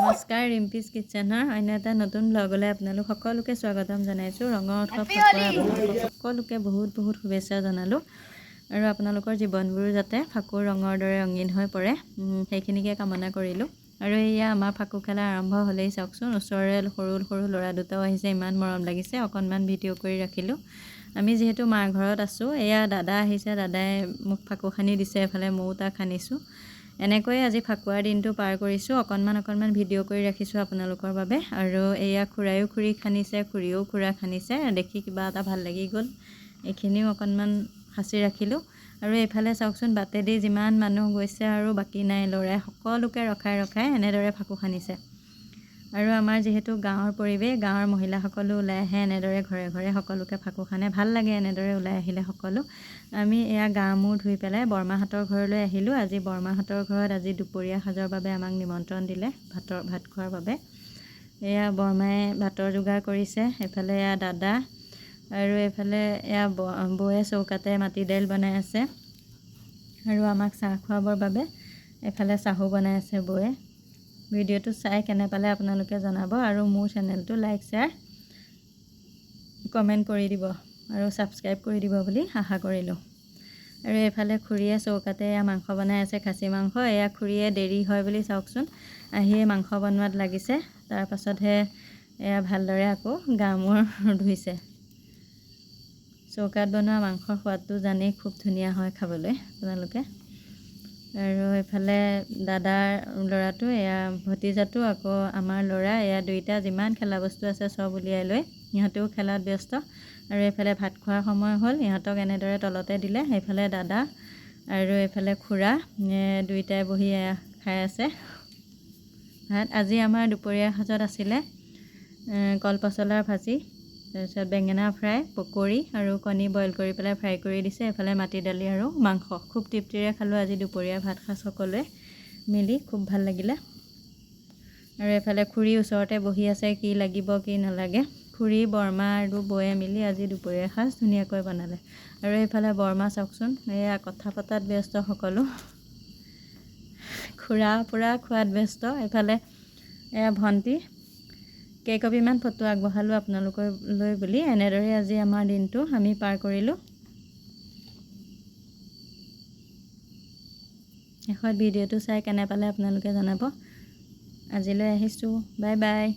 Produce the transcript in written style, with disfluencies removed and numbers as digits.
নমস্কাৰ ৰিম্পিজ কিটচেনৰ অন্য এটা নতুন ব্লগলৈ আপোনালোক সকলোকে স্বাগতম জনাইছোঁ। ৰঙৰ উৎসৱ ফাকুৱাৰ আপোনালোকক সকলোকে বহুত শুভেচ্ছা জনালোঁ আৰু আপোনালোকৰ জীৱনবোৰ যাতে ফাকুৰ ৰঙৰ দৰে ৰঙীন হৈ পৰে সেইখিনিকে কামনা কৰিলোঁ। আৰু এয়া আমাৰ ফাকু খেলা আৰম্ভ হ'লেই চাওকচোন, ওচৰৰে সৰু ল'ৰা দুটাও আহিছে, ইমান মৰম লাগিছে। অকণমান ভিডিঅ' কৰি ৰাখিলোঁ। আমি যিহেতু মাৰ ঘৰত আছোঁ, এয়া দাদা আহিছে, দাদাই মোক ফাকু খানি দিছে, এফালে ময়ো তাক খানিছোঁ। এনেকৈয়ে আজি ফাকুৱাৰ দিনটো পাৰ কৰিছোঁ। অকণমান ভিডিঅ' কৰি ৰাখিছোঁ আপোনালোকৰ বাবে। আৰু এয়া খুৰায়ো খুৰীক খানিছে, খুৰীয়েও খুৰাক খানিছে, দেখি কিবা এটা ভাল লাগি গ'ল। এইখিনিও অকণমান সাঁচি ৰাখিলোঁ। আৰু এইফালে চাওকচোন, বাটেদি যিমান মানুহ গৈছে আৰু বাকী নাই, ল'ৰাই সকলোকে ৰখাই এনেদৰে ফাকু খানিছে। আৰু আমাৰ যিহেতু গাঁৱৰ পৰিৱেশ, গাঁৱৰ মহিলাসকলো ওলাই আহে, এনেদৰে ঘৰে সকলোকে ফাকু খানে। ভাল লাগে এনেদৰে ওলাই আহিলে সকলো। আমি এয়া গা মূৰ ধুই পেলাই বৰমাহঁতৰ ঘৰলৈ আহিলোঁ। আজি বৰমাহঁতৰ ঘৰত আজি দুপৰীয়া সাজৰ বাবে আমাক নিমন্ত্ৰণ দিলে ভাত খোৱাৰ বাবে। এয়া বৰমায়ে ভাতৰ যোগাৰ কৰিছে, এইফালে এয়া দাদা, আৰু এইফালে এয়া বৌয়ে চৌকাতে মাটি দাইল বনাই আছে আৰু আমাক চাহ খুৱাবৰ বাবে এইফালে চাহো বনাই আছে বৌয়ে। ভিডিঅ'টো চাই কেনে পালে আপোনালোকে জনাব আৰু মোৰ চেনেলটো লাইক শ্বেয়াৰ কমেণ্ট কৰি দিব আৰু ছাবস্ক্ৰাইব কৰি দিব বুলি আশা কৰিলোঁ। আৰু এইফালে খুৰীয়ে চৌকাতে এয়া মাংস বনাই আছে, খাচী মাংস। এয়া খুৰীয়ে দেৰি হয় বুলি চাওকচোন, আহিয়ে মাংস বনোৱাত লাগিছে। তাৰ পাছতহে এয়া ভালদৰে আকৌ গা মূৰ ধুইছে। চৌকাত বনোৱা মাংসৰ সোৱাদটো জানেই, খুব ধুনীয়া হয় খাবলৈ আপোনালোকে। আৰু এইফালে দাদাৰ ল'ৰাটো, এয়া ভতিজাটো, আকৌ আমাৰ ল'ৰা, এয়া দুইটা যিমান খেলা বস্তু আছে চব উলিয়াই লৈ সিহঁতেও খেলাত ব্যস্ত। আৰু এইফালে ভাত খোৱাৰ সময় হ'ল, ইহঁতক এনেদৰে তলতে দিলে। এইফালে দাদা আৰু এইফালে খুৰা দুইটাই বহি খাই আছে ভাত। আজি আমাৰ দুপৰীয়াৰ সাজত আছিলে কলপচলাৰ ভাজি, তাৰপিছত বেঙেনা ফ্ৰাই, পকৰি আৰু কণী বইল কৰি পেলাই ফ্ৰাই কৰি দিছে। এইফালে মাটি দালি আৰু মাংস। খুব তৃপ্তিৰে খালোঁ আজি দুপৰীয়াৰ ভাত সাজ সকলোৱে মিলি, খুব ভাল লাগিলে। আৰু এইফালে খুৰী ওচৰতে বহি আছে, কি লাগিব কি নালাগে। খুৰী, বৰমা আৰু বৌয়ে মিলি আজি দুপৰীয়াৰ সাজ ধুনীয়াকৈ বনালে। আৰু এইফালে বৰমা চাওকচোন, এয়া কথা পতাত ব্যস্ত সকলো, খুৰা পুৰা খোৱাত ব্যস্ত। এইফালে এয়া ভণ্টি, কেইকপিমান ফটো আগবঢ়ালোঁ আপোনালোকলৈ বুলি। এনেদৰে আজি আমাৰ দিনটো আমি পাৰ কৰিলোঁ। শেষত ভিডিঅ'টো চাই কেনে পালে আপোনালোকে জনাব। আজিলৈ আহিছোঁ, বাই বাই।